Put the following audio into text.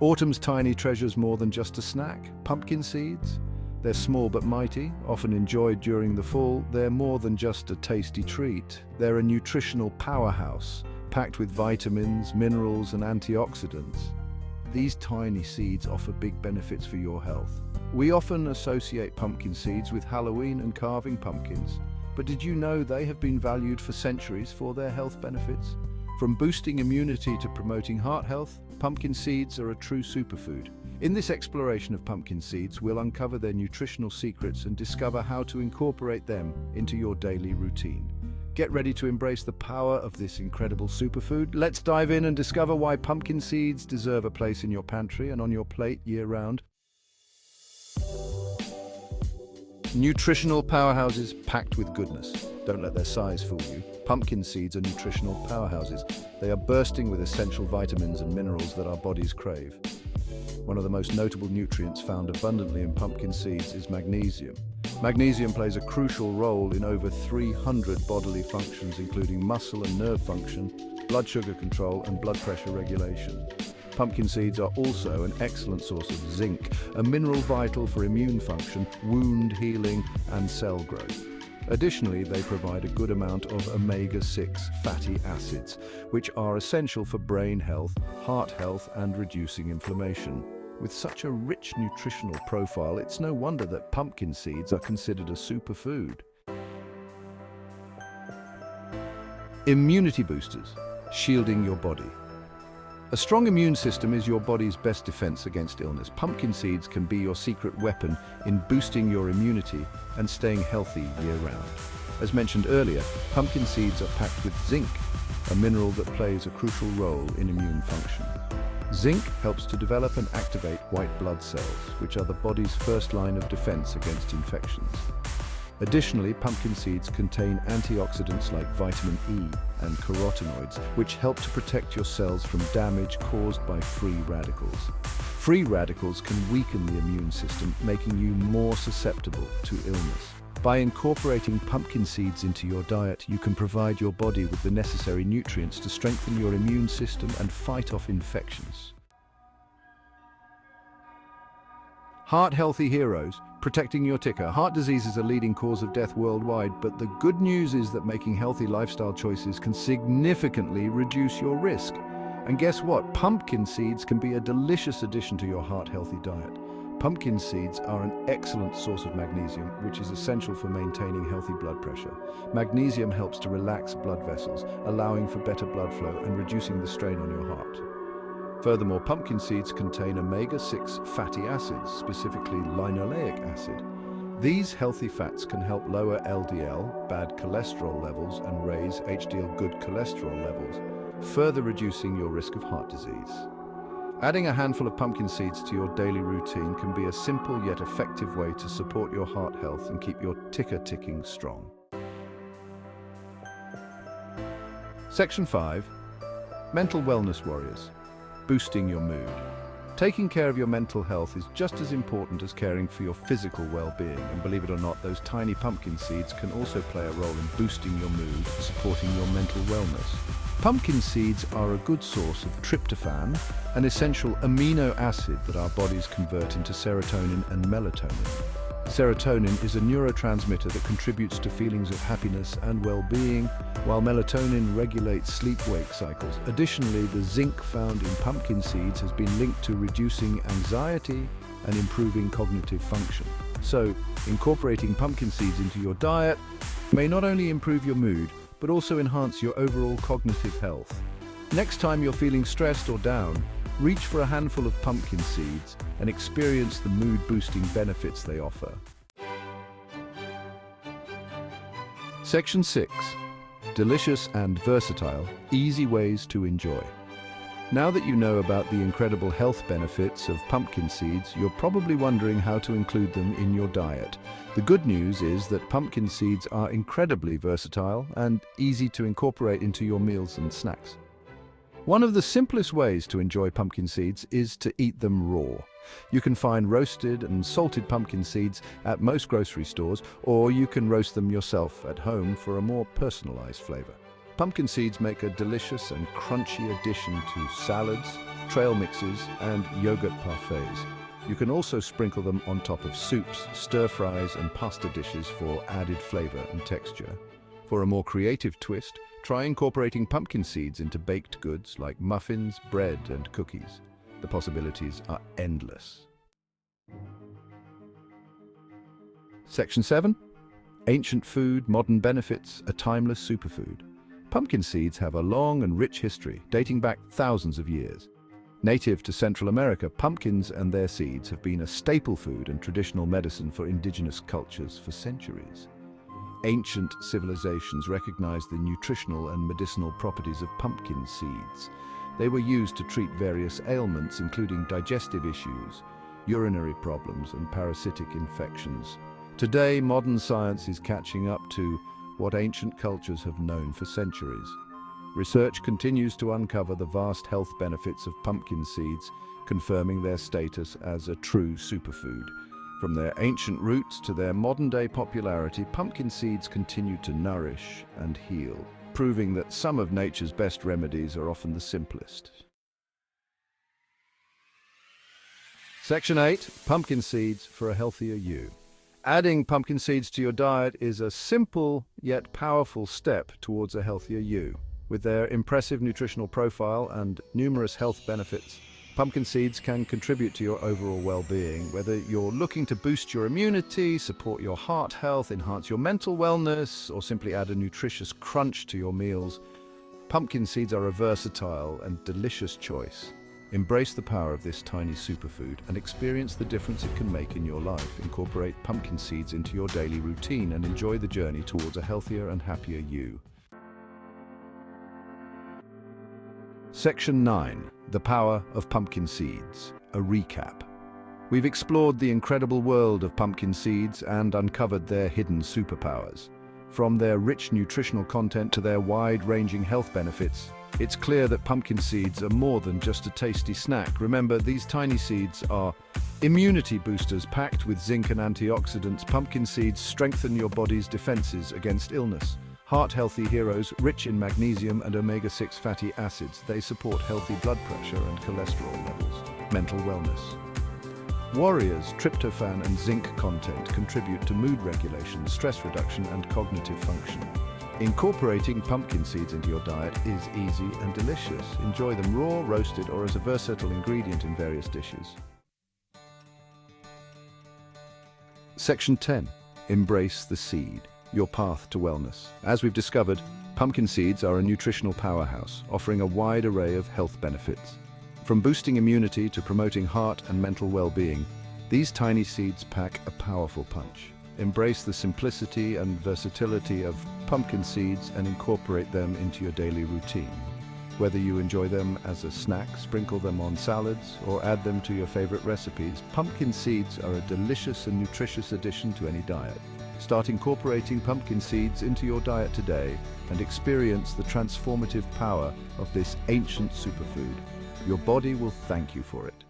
Autumn's tiny treasures more than just a snack. Pumpkin seeds? They're small but mighty, often enjoyed during the fall. They're more than just a tasty treat. They're a nutritional powerhouse, packed with vitamins, minerals, and antioxidants. These tiny seeds offer big benefits for your health. We often associate pumpkin seeds with Halloween and carving pumpkins, but did you know they have been valued for centuries for their health benefits? From boosting immunity to promoting heart health, pumpkin seeds are a true superfood. In this exploration of pumpkin seeds, we'll uncover their nutritional secrets and discover how to incorporate them into your daily routine. Get ready to embrace the power of this incredible superfood. Let's dive in and discover why pumpkin seeds deserve a place in your pantry and on your plate year-round. Nutritional powerhouses packed with goodness. Don't let their size fool you. Pumpkin seeds are nutritional powerhouses. They are bursting with essential vitamins and minerals that our bodies crave. One of the most notable nutrients found abundantly in pumpkin seeds is magnesium. Magnesium plays a crucial role in over 300 bodily functions, including muscle and nerve function, blood sugar control, and blood pressure regulation. Pumpkin seeds are also an excellent source of zinc, a mineral vital for immune function, wound healing, and cell growth. Additionally, they provide a good amount of omega-6 fatty acids, which are essential for brain health, heart health, and reducing inflammation. With such a rich nutritional profile, it's no wonder that pumpkin seeds are considered a superfood. Immunity boosters, shielding your body. A strong immune system is your body's best defense against illness. Pumpkin seeds can be your secret weapon in boosting your immunity and staying healthy year-round. As mentioned earlier, pumpkin seeds are packed with zinc, a mineral that plays a crucial role in immune function. Zinc helps to develop and activate white blood cells, which are the body's first line of defense against infections. Additionally, pumpkin seeds contain antioxidants like vitamin E and carotenoids, which help to protect your cells from damage caused by free radicals. Free radicals can weaken the immune system, making you more susceptible to illness. By incorporating pumpkin seeds into your diet, you can provide your body with the necessary nutrients to strengthen your immune system and fight off infections. Heart-healthy heroes, protecting your ticker. Heart disease is a leading cause of death worldwide, but the good news is that making healthy lifestyle choices can significantly reduce your risk. And guess what? Pumpkin seeds can be a delicious addition to your heart-healthy diet. Pumpkin seeds are an excellent source of magnesium, which is essential for maintaining healthy blood pressure. Magnesium helps to relax blood vessels, allowing for better blood flow and reducing the strain on your heart. Furthermore, pumpkin seeds contain omega-6 fatty acids, specifically linoleic acid. These healthy fats can help lower LDL, bad cholesterol levels, and raise HDL, good cholesterol levels, further reducing your risk of heart disease. Adding a handful of pumpkin seeds to your daily routine can be a simple yet effective way to support your heart health and keep your ticker ticking strong. Section 5. Mental Wellness Warriors. Boosting your mood. Taking care of your mental health is just as important as caring for your physical well-being, and believe it or not, those tiny pumpkin seeds can also play a role in boosting your mood, supporting your mental wellness. Pumpkin seeds are a good source of tryptophan, an essential amino acid that our bodies convert into serotonin and melatonin. Serotonin is a neurotransmitter that contributes to feelings of happiness and well-being, while melatonin regulates sleep-wake cycles. Additionally, the zinc found in pumpkin seeds has been linked to reducing anxiety and improving cognitive function. So, incorporating pumpkin seeds into your diet may not only improve your mood, but also enhance your overall cognitive health. Next time you're feeling stressed or down, reach for a handful of pumpkin seeds and experience the mood-boosting benefits they offer. Section 6. Delicious and versatile, easy ways to enjoy. Now that you know about the incredible health benefits of pumpkin seeds, you're probably wondering how to include them in your diet. The good news is that pumpkin seeds are incredibly versatile and easy to incorporate into your meals and snacks. One of the simplest ways to enjoy pumpkin seeds is to eat them raw. You can find roasted and salted pumpkin seeds at most grocery stores, or you can roast them yourself at home for a more personalized flavor. Pumpkin seeds make a delicious and crunchy addition to salads, trail mixes, and yogurt parfaits. You can also sprinkle them on top of soups, stir-fries, and pasta dishes for added flavor and texture. For a more creative twist, try incorporating pumpkin seeds into baked goods like muffins, bread, and cookies. The possibilities are endless. Section 7. Ancient food, modern benefits, a timeless superfood. Pumpkin seeds have a long and rich history, dating back thousands of years. Native to Central America, pumpkins and their seeds have been a staple food and traditional medicine for indigenous cultures for centuries. Ancient civilizations recognized the nutritional and medicinal properties of pumpkin seeds. They were used to treat various ailments, including digestive issues, urinary problems, and parasitic infections. Today, modern science is catching up to what ancient cultures have known for centuries. Research continues to uncover the vast health benefits of pumpkin seeds, confirming their status as a true superfood. From their ancient roots to their modern-day popularity, pumpkin seeds continue to nourish and heal, proving that some of nature's best remedies are often the simplest. Section 8. Pumpkin seeds for a healthier you. Adding pumpkin seeds to your diet is a simple yet powerful step towards a healthier you. With their impressive nutritional profile and numerous health benefits, pumpkin seeds can contribute to your overall well-being. Whether you're looking to boost your immunity, support your heart health, enhance your mental wellness, or simply add a nutritious crunch to your meals, pumpkin seeds are a versatile and delicious choice. Embrace the power of this tiny superfood and experience the difference it can make in your life. Incorporate pumpkin seeds into your daily routine and enjoy the journey towards a healthier and happier you. Section 9. The power of pumpkin seeds. A recap. We've explored the incredible world of pumpkin seeds and uncovered their hidden superpowers. From their rich nutritional content to their wide-ranging health benefits, it's clear that pumpkin seeds are more than just a tasty snack. Remember, these tiny seeds are immunity boosters packed with zinc and antioxidants. Pumpkin seeds strengthen your body's defenses against illness. Heart-healthy heroes, rich in magnesium and omega-6 fatty acids, they support healthy blood pressure and cholesterol levels. Mental wellness. Warriors, tryptophan and zinc content contribute to mood regulation, stress reduction, and cognitive function. Incorporating pumpkin seeds into your diet is easy and delicious. Enjoy them raw, roasted, or as a versatile ingredient in various dishes. Section 10. Embrace the seed. Your path to wellness. As we've discovered, pumpkin seeds are a nutritional powerhouse, offering a wide array of health benefits. From boosting immunity to promoting heart and mental well-being, these tiny seeds pack a powerful punch. Embrace the simplicity and versatility of pumpkin seeds and incorporate them into your daily routine. Whether you enjoy them as a snack, sprinkle them on salads, or add them to your favorite recipes, pumpkin seeds are a delicious and nutritious addition to any diet. Start incorporating pumpkin seeds into your diet today and experience the transformative power of this ancient superfood. Your body will thank you for it.